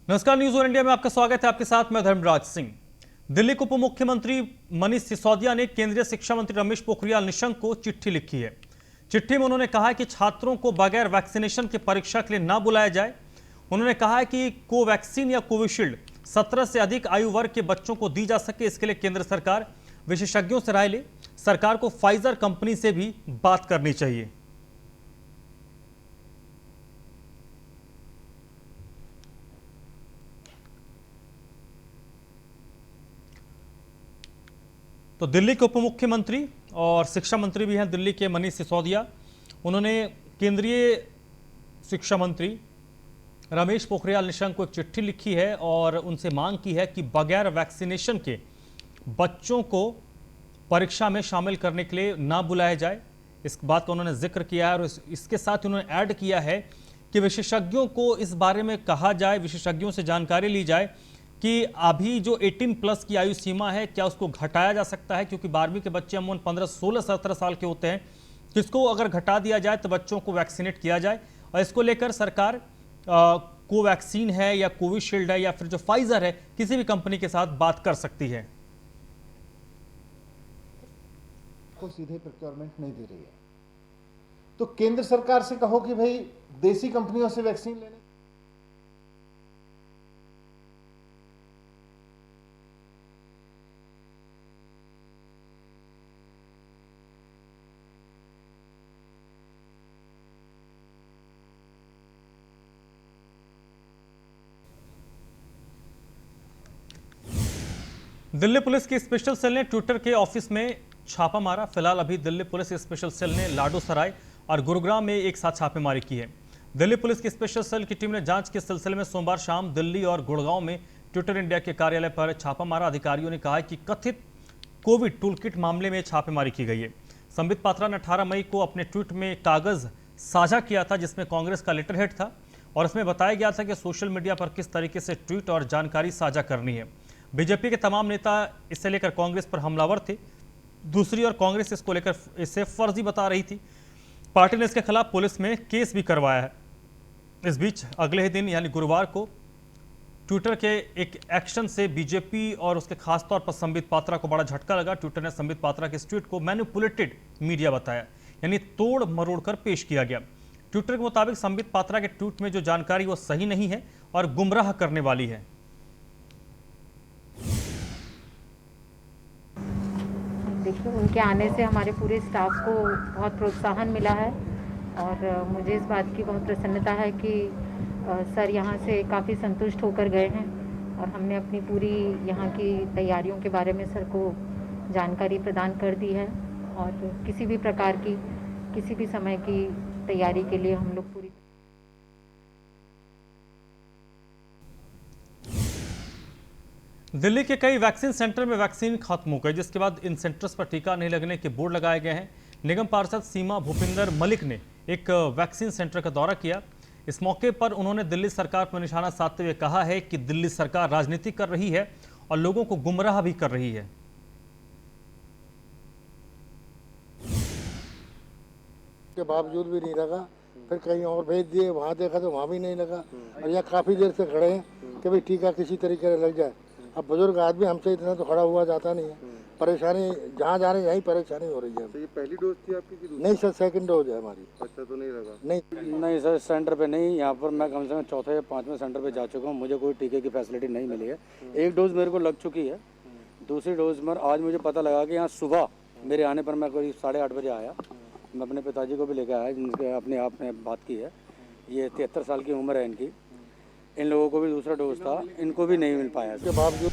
नमस्कार, news one India में आपका स्वागत है। आपके साथ मैं धर्मराज सिंह। दिल्ली के उप मुख्यमंत्री मनीष सिसोदिया ने केंद्रीय शिक्षा मंत्री रमेश पोखरियाल निशंक को चिट्ठी लिखी है। चिट्ठी में उन्होंने कहा है कि छात्रों को बगैर वैक्सीनेशन की परीक्षा के लिए ना बुलाया जाए। उन्होंने कहा है कि कोवैक्सीन या कोविशील्ड 17 से अधिक आयु वर्ग के बच्चों को दी जा सके, इसके लिए केंद्र सरकार विशेषज्ञों से राय ले। सरकार को फाइजर कंपनी से भी बात करनी चाहिए। तो दिल्ली के उप मुख्यमंत्री और शिक्षा मंत्री भी हैं दिल्ली के मनीष सिसोदिया। उन्होंने केंद्रीय शिक्षा मंत्री रमेश पोखरियाल निशंक को एक चिट्ठी लिखी है और उनसे मांग की है कि बगैर वैक्सीनेशन के बच्चों को परीक्षा में शामिल करने के लिए ना बुलाया जाए। इस बात का उन्होंने जिक्र किया है और इसके साथ उन्होंने ऐड किया है कि विशेषज्ञों को इस बारे में कहा जाए, विशेषज्ञों से जानकारी ली जाए कि अभी जो 18 प्लस की आयु सीमा है क्या उसको घटाया जा सकता है, क्योंकि 12वीं के बच्चे अमूमन 15, 16, 17 साल के होते हैं। किसको अगर घटा दिया जाए तो बच्चों को वैक्सीनेट किया जाए। और इसको लेकर सरकार कोवैक्सीन है या कोविशील्ड है या फिर जो फाइजर है, किसी भी कंपनी के साथ बात कर सकती है। को सीधे प्रोक्योरमेंट नहीं दे रही है, तो केंद्र सरकार से कहो कि भाई देसी कंपनियों से वैक्सीन लेने। दिल्ली पुलिस की स्पेशल सेल ने ट्विटर के ऑफिस में छापा मारा। फिलहाल अभी दिल्ली पुलिस की स्पेशल सेल ने लाडो सराय और गुरुग्राम में एक साथ छापेमारी की है। दिल्ली पुलिस की स्पेशल सेल की टीम ने जांच के सिलसिले में सोमवार शाम दिल्ली और गुड़गांव में ट्विटर इंडिया के कार्यालय पर छापा मारा। अधिकारियों ने कहा कि कथित कोविड टूल किट मामले में छापेमारी की गई है। संबित पात्रा ने 18 मई को अपने ट्वीट में कागज साझा किया था जिसमें कांग्रेस का लेटर हेड था और इसमें बताया गया था कि सोशल मीडिया पर किस तरीके से ट्वीट और जानकारी साझा करनी है। बीजेपी के तमाम नेता इससे लेकर कांग्रेस पर हमलावर थे। दूसरी ओर कांग्रेस इसको लेकर इसे फर्जी बता रही थी। पार्टी ने इसके खिलाफ पुलिस में केस भी करवाया है। इस बीच अगले ही दिन यानी गुरुवार को ट्विटर के एक एक्शन से बीजेपी और उसके खासतौर पर संबित पात्रा को बड़ा झटका लगा। ट्विटर ने संबित पात्रा के इस ट्वीट को मैनिपुलेटेड मीडिया बताया, यानी तोड़ मरोड़ कर पेश किया गया। ट्विटर के मुताबिक संबित पात्रा के ट्वीट में जो जानकारी वो सही नहीं है और गुमराह करने वाली है। देखिए, उनके आने से हमारे पूरे स्टाफ को बहुत प्रोत्साहन मिला है और मुझे इस बात की बहुत प्रसन्नता है कि सर यहाँ से काफ़ी संतुष्ट होकर गए हैं और हमने अपनी पूरी यहाँ की तैयारियों के बारे में सर को जानकारी प्रदान कर दी है और किसी भी प्रकार की किसी भी समय की तैयारी के लिए हम लोग पूरी। दिल्ली के कई वैक्सीन सेंटर में वैक्सीन खत्म हो गई, जिसके बाद इन सेंटर्स पर टीका नहीं लगने के बोर्ड लगाए गए हैं। निगम पार्षद सीमा भूपिंदर मलिक ने एक वैक्सीन सेंटर का दौरा किया। इस मौके पर उन्होंने दिल्ली सरकार पर निशाना साधते हुए कहा है कि दिल्ली सरकार राजनीति कर रही है और लोगों को गुमराह भी कर रही है। के बावजूद भी नहीं लगा, फिर कहीं और भेज दिए, वहाँ देखा तो वहाँ भी नहीं लगा और यहाँ काफ़ी देर से खड़े हैं कि भाई टीका किसी तरीके से लग जाए। अब बुजुर्ग आदमी हमसे इतना तो खड़ा हुआ जाता नहीं है, परेशानी जहाँ जा रहे हैं यहीं परेशानी हो रही है। तो ये पहली डोज थी आपकी कि दूसरी? नहीं सर, सेकंड डोज है हमारी। अच्छा, तो नहीं लगा? नहीं सर, सेंटर पे नहीं। यहाँ पर मैं कम से कम चौथे या पाँचवें सेंटर पे जा चुका हूँ, मुझे कोई टीके की फैसिलिटी नहीं मिली है। एक डोज मेरे को लग चुकी है, दूसरी डोज में आज मुझे पता लगा कि यहाँ सुबह मेरे आने पर मैं करीब 8:30 बजे आया। मैं अपने पिताजी को भी लेकर आया जिनके अपने आप में बात की है। ये 73 साल की उम्र है इनकी। इन लोगों को भी दूसरा डोज था, इनको भी नहीं मिल पाया। इसके बावजूद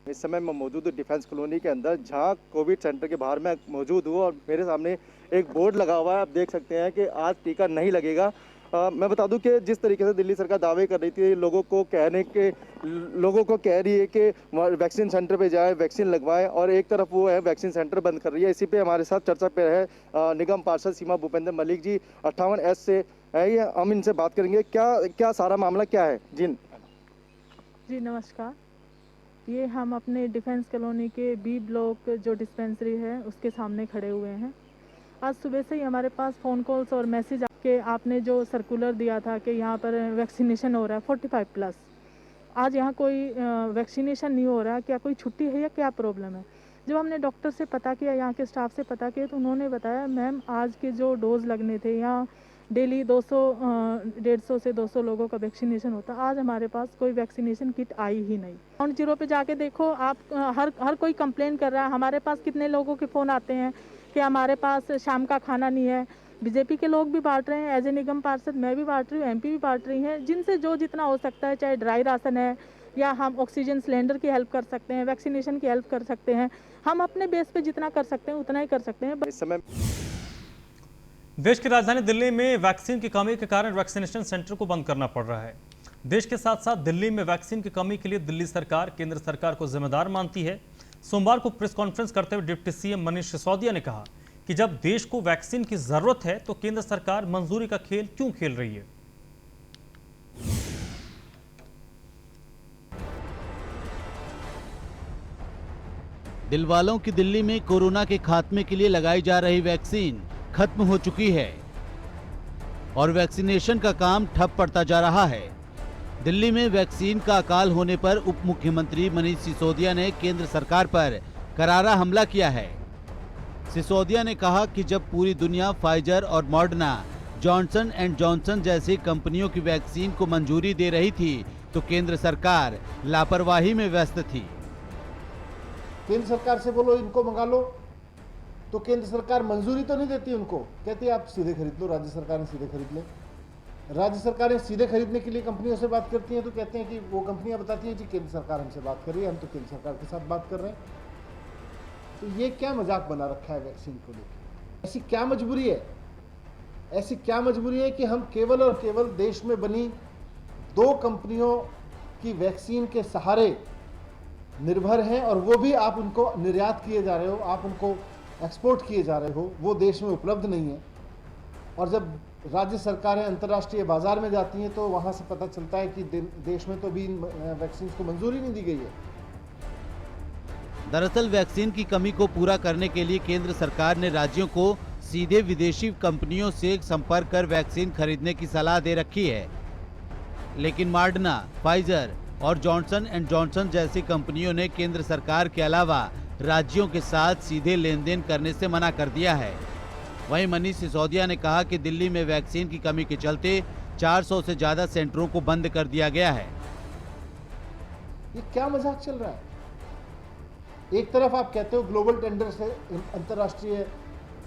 इस समय मैं मौजूद हूँ डिफेंस कॉलोनी के अंदर, जहाँ कोविड सेंटर के बाहर मैं मौजूद हूँ और मेरे सामने एक बोर्ड लगा हुआ है। आप देख सकते हैं कि आज टीका नहीं लगेगा। मैं बता दूं कि जिस तरीके से दिल्ली सरकार दावे कर रही थी, लोगों को कह रही है कि वैक्सीन सेंटर पे जाए, वैक्सीन लगवाए, और एक तरफ वो है वैक्सीन सेंटर बंद कर रही है। इसी पे हमारे साथ चर्चा पे है निगम पार्षद सीमा भूपेंद्र मलिक जी 58S से है। ये हम इनसे बात करेंगे, क्या सारा मामला क्या है। जी नमस्कार। ये हम अपने डिफेंस कॉलोनी के बी ब्लॉक जो डिस्पेंसरी है उसके सामने खड़े हुए हैं। आज सुबह से ही हमारे पास फ़ोन कॉल्स और मैसेज कि आपने जो सर्कुलर दिया था कि यहाँ पर वैक्सीनेशन हो रहा है 45+, आज यहाँ कोई वैक्सीनेशन नहीं हो रहा, क्या कोई छुट्टी है या क्या प्रॉब्लम है? जब हमने डॉक्टर से पता किया, यहाँ के स्टाफ से पता किया, तो उन्होंने बताया मैम आज के जो डोज लगने थे, यहाँ डेली 150 से 200 लोगों का वैक्सीनेशन होता, आज हमारे पास कोई वैक्सीनेशन किट आई ही नहीं। ग्राउंड जीरो पे जाके देखो आप, हर कोई कंप्लेन कर रहा है। हमारे पास कितने लोगों के फ़ोन आते हैं कि हमारे पास शाम का खाना नहीं है। बीजेपी के लोग भी बांट रहे हैं, एज ए निगम पार्षद मैं भी बांट रही हूँ, एमपी भी बांट रही हैं, जिनसे जो जितना हो सकता है, चाहे ड्राई राशन है या हम ऑक्सीजन सिलेंडर की हेल्प कर सकते हैं, वैक्सीनेशन की हेल्प कर सकते हैं, हम अपने बेस पे जितना कर सकते हैं उतना ही कर सकते हैं। इस समय देश की राजधानी दिल्ली में वैक्सीन की कमी के कारण वैक्सीनेशन सेंटर को बंद करना पड़ रहा है। देश के साथ साथ दिल्ली में वैक्सीन की कमी के लिए दिल्ली सरकार केंद्र सरकार को जिम्मेदार मानती है। सोमवार को प्रेस कॉन्फ्रेंस करते हुए डिप्टी सीएम मनीष सिसोदिया ने कहा कि जब देश को वैक्सीन की जरूरत है तो केंद्र सरकार मंजूरी का खेल क्यों खेल रही है। दिलवालों की दिल्ली में कोरोना के खात्मे के लिए लगाई जा रही वैक्सीन खत्म हो चुकी है और वैक्सीनेशन का काम ठप पड़ता जा रहा है। दिल्ली में वैक्सीन का अकाल होने पर उप मुख्यमंत्री मनीष सिसोदिया ने केंद्र सरकार पर करारा हमला किया है। सिसोदिया ने कहा कि जब पूरी दुनिया फाइजर और मॉडर्ना, जॉनसन एंड जॉनसन जैसी कंपनियों की वैक्सीन को मंजूरी दे रही थी तो केंद्र सरकार लापरवाही में व्यस्त थी। केंद्र सरकार से बोलो इनको मंगा लो, तो केंद्र सरकार मंजूरी तो नहीं देती उनको, कहती है आप सीधे खरीद लो, राज्य सरकार ने सीधे खरीद ले। राज्य सरकारें सीधे खरीदने के लिए कंपनियों से बात करती हैं तो कहते हैं कि वो कंपनियां बताती हैं कि केंद्र सरकार हमसे बात कर रही है, हम तो केंद्र सरकार के साथ बात कर रहे हैं। तो ये क्या मजाक बना रखा है वैक्सीन को लेकर? ऐसी क्या मजबूरी है, ऐसी क्या मजबूरी है कि हम केवल और केवल देश में बनी 2 कंपनियों की वैक्सीन के सहारे निर्भर हैं, और वो भी आप उनको निर्यात किए जा रहे हो, आप उनको एक्सपोर्ट किए जा रहे हो, वो देश में उपलब्ध नहीं है। और जब राज्य सरकारें अंतर्राष्ट्रीय बाजार में जाती हैं तो वहाँ से पता चलता है कि देश में तो अभी इन वैक्सीन को मंजूरी नहीं दी गई है। दरअसल वैक्सीन की कमी को पूरा करने के लिए केंद्र सरकार ने राज्यों को सीधे विदेशी कंपनियों से संपर्क कर वैक्सीन खरीदने की सलाह दे रखी है, लेकिन मॉडर्ना, फाइजर और जॉनसन एंड जॉनसन जैसी कंपनियों ने केंद्र सरकार के अलावा राज्यों के साथ सीधे लेन देन करने से मना कर दिया है। वहीं मनीष सिसोदिया ने कहा कि दिल्ली में वैक्सीन की कमी के चलते 400 से ज्यादा सेंटरों को बंद कर दिया गया है। ये क्या मजाक चल रहा है? एक तरफ आप कहते हो ग्लोबल टेंडर से अंतर्राष्ट्रीय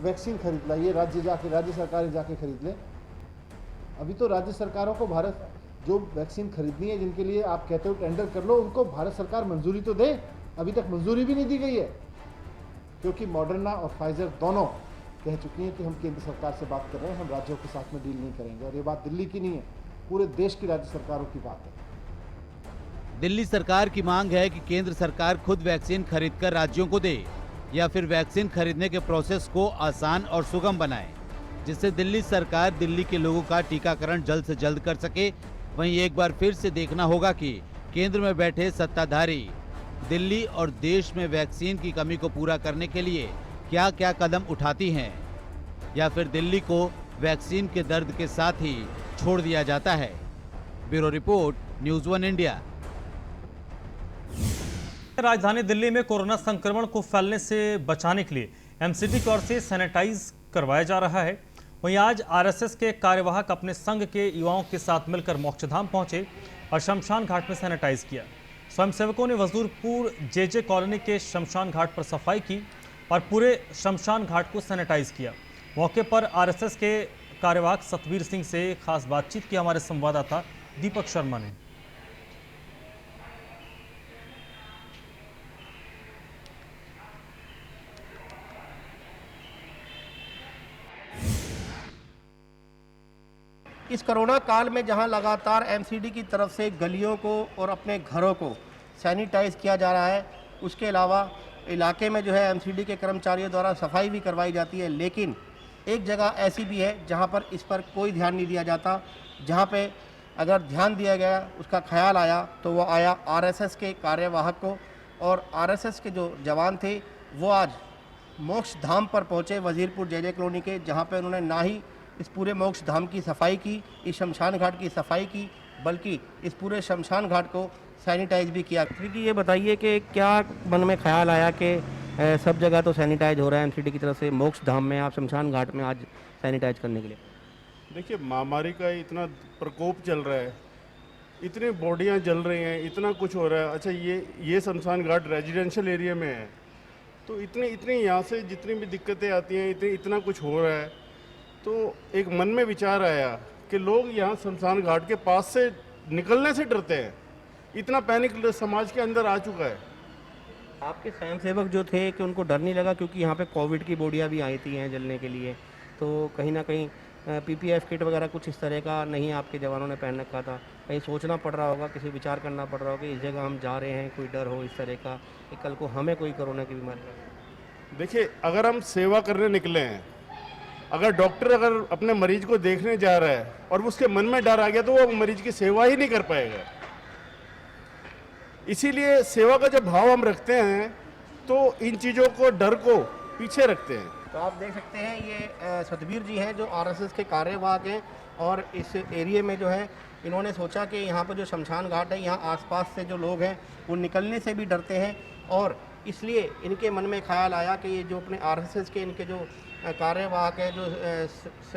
वैक्सीन खरीद लाइए, राज्य सरकारें जाके खरीद ले। अभी तो राज्य सरकारों को भारत जो वैक्सीन खरीदनी है, जिनके लिए आप कहते हो टेंडर कर लो, उनको भारत सरकार मंजूरी तो दे। अभी तक मंजूरी भी नहीं दी गई है, क्योंकि मॉडर्ना और फाइजर दोनों कह चुकी हैं कि हम केंद्र सरकार से बात कर रहे हैं, हम राज्यों के साथ में डील नहीं करेंगे। और ये बात दिल्ली की नहीं है, पूरे देश की राज्य सरकारों की बात है। दिल्ली सरकार की मांग है कि केंद्र सरकार खुद वैक्सीन खरीदकर राज्यों को दे या फिर वैक्सीन खरीदने के प्रोसेस को आसान और सुगम बनाए, जिससे दिल्ली सरकार दिल्ली के लोगों का टीकाकरण जल्द से जल्द कर सके। वहीं एक बार फिर से देखना होगा कि केंद्र में बैठे सत्ताधारी दिल्ली और देश में वैक्सीन की कमी को पूरा करने के लिए क्या क्या कदम उठाती हैं, या फिर दिल्ली को वैक्सीन के दर्द के साथ ही छोड़ दिया जाता है। Bureau report, news 1 India. राजधानी दिल्ली में कोरोना संक्रमण को फैलने से बचाने के लिए एमसीडी की ओर से सैनिटाइज करवाया जा रहा है। वहीं आज आरएसएस के कार्यवाहक अपने संघ के युवाओं के साथ मिलकर मोक्षधाम पहुंचे और शमशान घाट में सैनिटाइज किया। स्वयंसेवकों ने वजूरपुर जेजे कॉलोनी के शमशान घाट पर सफाई की और पूरे शमशान घाट को सैनिटाइज किया। मौके पर आरएसएस के कार्यवाहक सतवीर सिंह से खास बातचीत की हमारे संवाददाता दीपक शर्मा ने। इस कोरोना काल में जहां लगातार एमसीडी की तरफ से गलियों को और अपने घरों को सैनिटाइज किया जा रहा है, उसके अलावा इलाके में जो है एमसीडी के कर्मचारियों द्वारा सफाई भी करवाई जाती है, लेकिन एक जगह ऐसी भी है जहां पर इस पर कोई ध्यान नहीं दिया जाता। जहां पे अगर ध्यान दिया गया, उसका ख्याल आया तो वो आया आरएसएस के कार्यवाहक को, और आरएसएस के जो जवान थे वो आज मोक्ष धाम पर पहुंचे वजीरपुर जेजे कॉलोनी के, जहां पे उन्होंने ना ही इस पूरे मोक्ष धाम की सफाई की, इस शमशान घाट की सफाई की, बल्कि इस पूरे शमशान घाट को सैनिटाइज भी किया। क्योंकि ये बताइए कि क्या मन में ख्याल आया कि सब जगह तो सैनिटाइज हो रहा है एमसीडी की तरफ से, मोक्ष धाम में आप शमशान घाट में आज सैनिटाइज करने के लिए? देखिए, महामारी का इतना प्रकोप चल रहा है, इतनी बॉडियां जल रही हैं, इतना कुछ हो रहा है। अच्छा, ये शमशान घाट रेजिडेंशियल एरिया में है, तो इतनी यहाँ से जितनी भी दिक्कतें आती हैं, इतना कुछ हो रहा है, तो एक मन में विचार आया कि लोग यहाँ शमशान घाट के पास से निकलने से डरते हैं। इतना पैनिक समाज के अंदर आ चुका है। आपके स्वयंसेवक जो थे कि उनको डर नहीं लगा, क्योंकि यहाँ पे कोविड की बॉडियाँ भी आई थी हैं जलने के लिए, तो कहीं ना कहीं पीपीएफ किट वगैरह कुछ इस तरह का नहीं आपके जवानों ने पहन रखा था? कहीं सोचना पड़ रहा होगा, किसी विचार करना पड़ रहा होगा कि इस जगह हम जा रहे हैं, कोई डर हो इस तरह का कि कल को हमें कोई कोरोना की बीमारी लगे? देखिए, अगर हम सेवा करने निकले हैं, अगर डॉक्टर अगर अपने मरीज को देखने जा रहा है और उसके मन में डर आ गया, तो वो मरीज की सेवा ही नहीं कर पाएगा। इसीलिए सेवा का जब भाव हम रखते हैं तो इन चीज़ों को, डर को पीछे रखते हैं। तो आप देख सकते हैं ये सतबीर जी हैं जो आरएसएस के कार्यवाहक हैं, और इस एरिया में जो है इन्होंने सोचा कि यहाँ पर जो शमशान घाट है, यहाँ आसपास से जो लोग हैं वो निकलने से भी डरते हैं, और इसलिए इनके मन में ख्याल आया कि ये जो अपने आरएसएस के इनके जो कार्यवाहक हैं, जो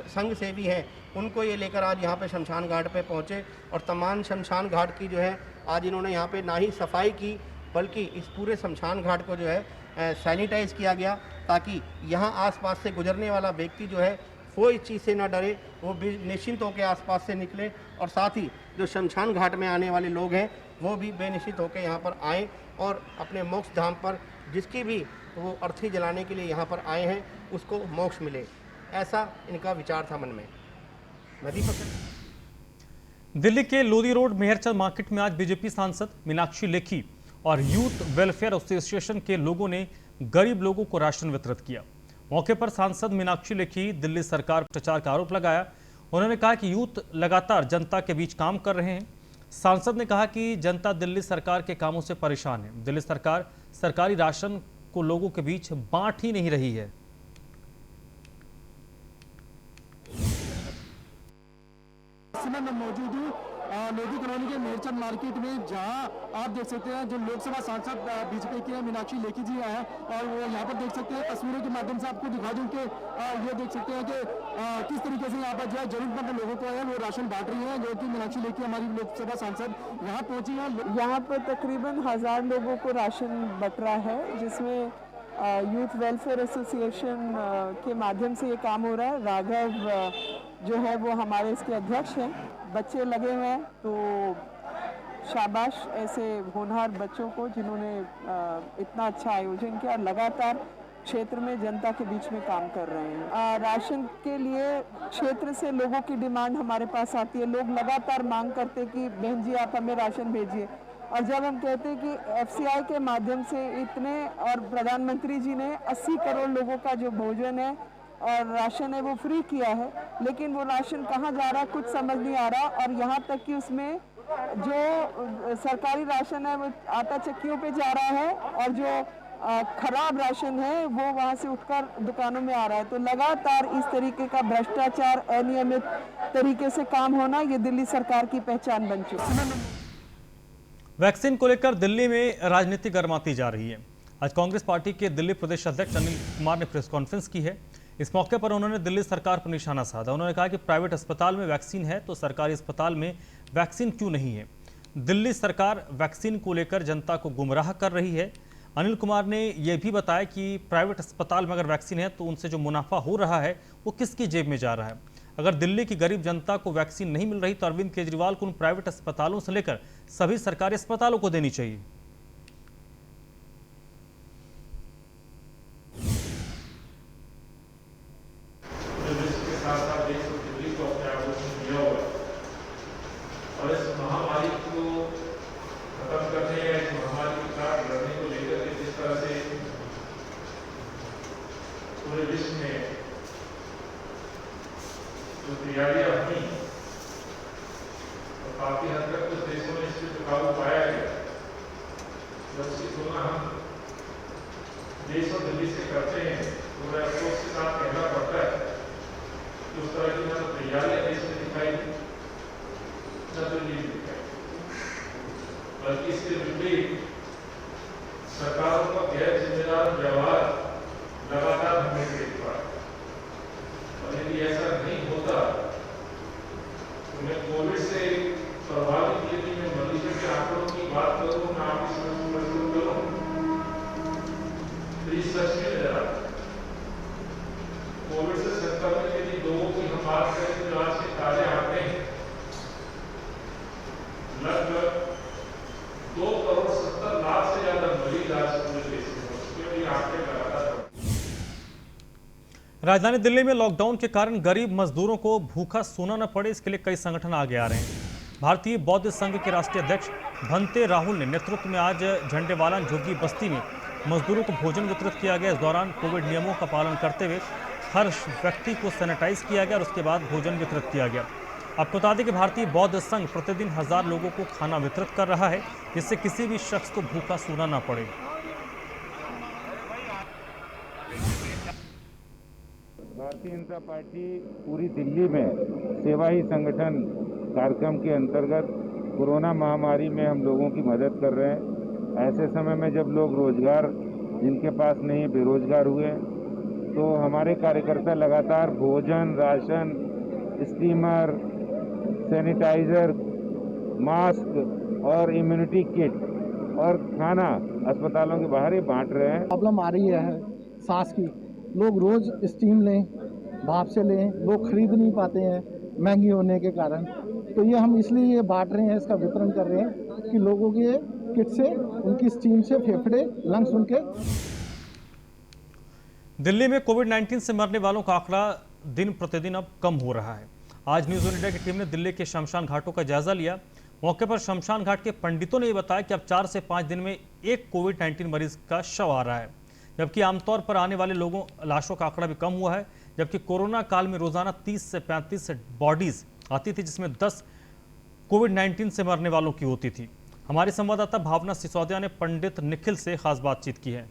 संघ सेवी हैं, उनको ये लेकर आज यहाँ पे शमशान घाट पे पहुँचे, और तमाम शमशान घाट की जो है आज इन्होंने यहाँ पे ना ही सफाई की, बल्कि इस पूरे शमशान घाट को जो है सैनिटाइज किया गया, ताकि यहाँ आसपास से गुजरने वाला व्यक्ति जो है वो इस चीज़ से ना डरे, वो भी निश्चिंत होकर आसपास से निकले, और साथ ही जो शमशान घाट में आने वाले लोग हैं वो भी बेनिश्चित होकर यहाँ पर आएँ और अपने मोक्ष धाम पर जिसकी भी वो अर्थी जलाने के लिए यहाँ पर आए हैं उसको मोक्ष मिले, ऐसा इनका विचार था मन में। दिल्ली के लोधी रोड मेहरचंद मार्केट में आज बीजेपी सांसद मीनाक्षी लेखी और यूथ वेलफेयर एसोसिएशन के लोगों ने गरीब लोगों को राशन वितरित किया। मौके पर सांसद मीनाक्षी लेखी दिल्ली सरकार पर भ्रष्टाचार का आरोप लगाया। उन्होंने कहा कि यूथ लगातार जनता के बीच काम कर रहे हैं। सांसद ने कहा कि जनता दिल्ली सरकार के कामों से परेशान है। दिल्ली सरकार सरकारी राशन को लोगों के बीच बांट ही नहीं रही है। मैं मौजूद हूँ लोधी कॉलोनी के मेहरचंद मार्केट में, जहाँ आप देख सकते हैं जो लोकसभा सांसद बीजेपी के मीनाक्षी लेखी जी आए हैं, और वो यहाँ पर देख सकते हैं तस्वीरों के माध्यम से आपको दिखा दूं कि ये देख सकते हैं कि किस तरीके से यहाँ पर जो है जरूरतमंद लोगों को है वो राशन बांट रही है, जो कि मीनाक्षी लेखी हमारी लोकसभा सांसद यहाँ पहुंची है। यहाँ पर तकरीबन 1000 लोगों को राशन बट रहा है, जिसमें यूथ वेलफेयर एसोसिएशन के माध्यम से ये काम हो रहा है। राघव जो है वो हमारे इसके अध्यक्ष हैं। बच्चे लगे हुए हैं, तो शाबाश ऐसे होनहार बच्चों को जिन्होंने इतना अच्छा आयोजन किया और लगातार क्षेत्र में जनता के बीच में काम कर रहे हैं। राशन के लिए क्षेत्र से लोगों की डिमांड हमारे पास आती है। लोग लगातार मांग करते कि बहन जी आप हमें राशन भेजिए, और जब हम कहते हैं कि एफसीआई के माध्यम से इतने, और प्रधानमंत्री जी ने 80 करोड़ लोगों का जो भोजन है और राशन है वो फ्री किया है, लेकिन वो राशन कहाँ जा रहा है कुछ समझ नहीं आ रहा। और यहाँ तक कि उसमें जो सरकारी राशन है वो आटा चक्कियों पे जा रहा है, और जो खराब राशन है वो वहाँ से उठकर दुकानों में आ रहा है। तो लगातार इस तरीके का भ्रष्टाचार, अनियमित तरीके से काम होना, ये दिल्ली सरकार की पहचान बन चुकी है। वैक्सीन को लेकर दिल्ली में राजनीति गर्माती जा रही है। आज कांग्रेस पार्टी के दिल्ली प्रदेश अध्यक्ष अनिल कुमार ने प्रेस कॉन्फ्रेंस की है। इस मौके पर उन्होंने दिल्ली सरकार पर निशाना साधा। उन्होंने कहा कि प्राइवेट अस्पताल में वैक्सीन है तो सरकारी अस्पताल में वैक्सीन क्यों नहीं है। दिल्ली सरकार वैक्सीन को लेकर जनता को गुमराह कर रही है। अनिल कुमार ने यह भी बताया कि प्राइवेट अस्पताल में अगर वैक्सीन है तो उनसे जो मुनाफा हो रहा है वो किसकी जेब में जा रहा है। अगर दिल्ली की गरीब जनता को वैक्सीन नहीं मिल रही तो अरविंद केजरीवाल को उन प्राइवेट अस्पतालों से लेकर सभी सरकारी अस्पतालों को देनी चाहिए। और इस महामारी को खत्म करने या इस महामारी के साथ लड़ने को लेकर के जिस तरह से पूरे विश्व में जो तैयारियां हुई और काफी हद तक कुछ देशों में इस पर काबू पाया गया, जब उसकी तुलना हम देश और दिल्ली से करते हैं तो बड़े अफसोस के साथ कहना पड़ता है कि उस तरह की बल्कि इसके विपरीत सरकारों का गैर जिम्मेदार व्यवहार लगातार हमें देख पा रहा है। और यदि ऐसा नहीं होता तो मैं कोविड से प्रभावित यदि मैं मरीजों के आंकड़ों की बात करूं, मैं आपकी समझ मजबूत करूं, तो ये सच में नजर आता है। कोविड से संक्रमित यदि लोगों की हम बात करें तो आज के ताजे आंकड़े लगभग 2,70,00,000 से ज्यादा मरीज आज पूरे देश में हो चुके हैं। ये आंकड़े लगातार राजधानी दिल्ली में लॉकडाउन के कारण गरीब मजदूरों को भूखा सोना न पड़े, इसके लिए कई संगठन आगे आ रहे हैं। भारतीय बौद्ध संघ के राष्ट्रीय अध्यक्ष भंते राहुल ने नेतृत्व में आज झंडेवाला झुग्गी बस्ती में मजदूरों को भोजन वितरित किया गया। इस दौरान कोविड नियमों का पालन करते हुए हर व्यक्ति को सैनिटाइज किया गया और उसके बाद भोजन वितरित किया गया। आपको बता दें कि भारतीय बौद्ध संघ प्रतिदिन 1000 लोगों को खाना वितरित कर रहा है, जिससे किसी भी शख्स को भूखा सोना न पड़े। भारतीय जनता पार्टी पूरी दिल्ली में सेवा ही संगठन कार्यक्रम के अंतर्गत कोरोना महामारी में हम लोगों की मदद कर रहे हैं। ऐसे समय में जब लोग रोजगार जिनके पास नहीं बेरोजगार हुए, तो हमारे कार्यकर्ता लगातार भोजन, राशन, स्टीमर, सैनिटाइजर, मास्क और इम्यूनिटी किट और खाना अस्पतालों के बाहर ही बांट रहे हैं। प्रॉब्लम आ रही है सांस की, लोग रोज स्टीम लें, भाप से लें, लोग खरीद नहीं पाते हैं महंगी होने के कारण। तो ये हम इसलिए ये बांट रहे हैं, इसका वितरण कर रहे हैं कि लोगों के किट से, उनकी स्टीम से फेफड़े, लंग्स उनके। दिल्ली में कोविड-19 से मरने वालों का आंकड़ा दिन प्रतिदिन अब कम हो रहा है। आज न्यूज इंडिया की टीम ने दिल्ली के शमशान घाटों का जायजा लिया। मौके पर शमशान घाट के पंडितों ने यह बताया कि अब 4 से 5 दिन में एक कोविड-19 मरीज का शव आ रहा है, जबकि आमतौर पर आने वाले लोगों लाशों का आंकड़ा भी कम हुआ है। जबकि कोरोना काल में रोजाना 30 से 35 बॉडीज आती थी, जिसमें 10 कोविड-19 से मरने वालों की होती थी। हमारी संवाददाता भावना सिसोदिया ने पंडित निखिल से खास बातचीत की है।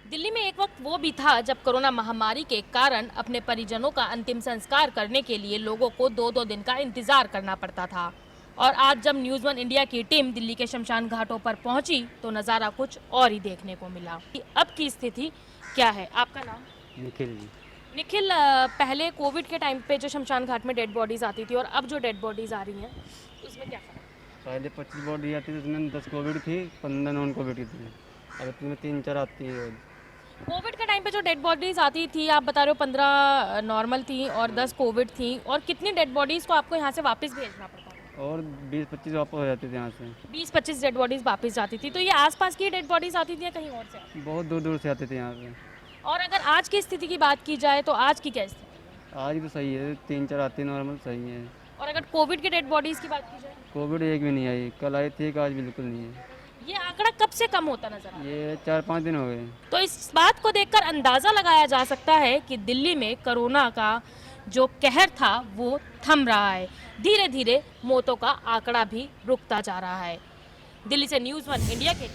दिल्ली में एक वक्त वो भी था जब कोरोना महामारी के कारण अपने परिजनों का अंतिम संस्कार करने के लिए लोगों को 2-2 दिन का इंतजार करना पड़ता था। और आज जब न्यूज़ 1 इंडिया की टीम दिल्ली के शमशान घाटों पर पहुंची तो नज़ारा कुछ और ही देखने को मिला। अब की स्थिति क्या है? आपका नाम? निखिल जी। निखिल, पहले कोविड के टाइम पे जो शमशान घाट में डेड बॉडीज आती थी और अब जो डेड बॉडीज आ रही हैं उसमें क्या फ़र्क? पहले 25 बॉडी आती थी, उसमें 10 कोविड थी, 15 नॉन कोविड की थी। अब इसमें 3-4 आती है। कोविड के टाइम पे जो डेड बॉडीज आती थी, आप बता रहे हो 15 नॉर्मल थी और 10 कोविड थी, और कितनी डेड बॉडीज को आपको यहाँ से वापस भेजना पड़ता था? और 20-25 वापस हो जाते थे यहाँ से। 20-25 डेड बॉडीज वापस जाती थी। तो ये आसपास की डेड बॉडीज आती थी या कहीं और से? बहुत दूर दूर से आते थे यहाँ से। और अगर आज की स्थिति की बात की जाए तो आज की क्या स्थिति? आज तो सही है, 3-4 आती नॉर्मल, सही है। और अगर कोविड की डेड बॉडीज की बात की जाए? कोविड एक भी नहीं आई, कल आई थी, आज बिल्कुल नहीं है। ये आंकड़ा कब से कम होता नजर आ रहा है? ये 4-5 दिन हो गए। तो इस बात को देखकर अंदाजा लगाया जा सकता है कि दिल्ली में कोरोना का जो कहर था वो थम रहा है। धीरे धीरे मौतों का आंकड़ा भी रुकता जा रहा है। दिल्ली से न्यूज़ 1 इंडिया के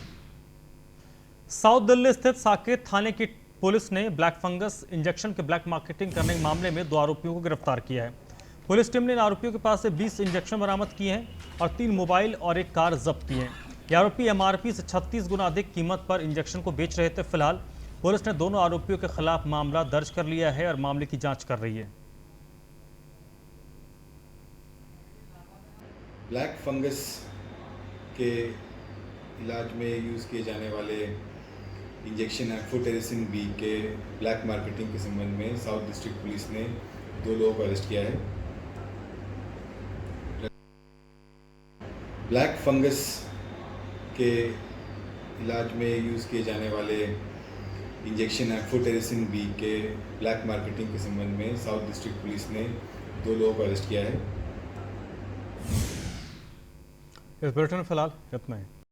साउथ दिल्ली स्थित साकेत थाने की पुलिस ने ब्लैक फंगस इंजेक्शन के ब्लैक मार्केटिंग करने के मामले में 2 आरोपियों को गिरफ्तार किया है। पुलिस टीम ने इन आरोपियों के पास से 20 इंजेक्शन बरामद किए हैं और 3 मोबाइल और 1 कार जब्त की है। ये आरोपी एमआरपी से 36 गुना अधिक कीमत पर इंजेक्शन को बेच रहे थे। फिलहाल पुलिस ने दोनों आरोपियों के खिलाफ मामला दर्ज कर लिया है और मामले की जांच कर रही है। ब्लैक फंगस के इलाज में यूज़ किए जाने वाले इंजेक्शन एम्फोटेरिसिन बी के ब्लैक मार्केटिंग के संबंध में साउथ डिस्ट्रिक्ट पुलिस ने 2 लोगों को अरेस्ट किया है। ब्लैक फंगस के इलाज में यूज़ किए जाने वाले इंजेक्शन एम्फोटेरिसिन बी के ब्लैक मार्केटिंग के संबंध में साउथ डिस्ट्रिक्ट पुलिस ने 2 लोगों को अरेस्ट किया है। इस बुलेटिन में फिलहाल इतना ही।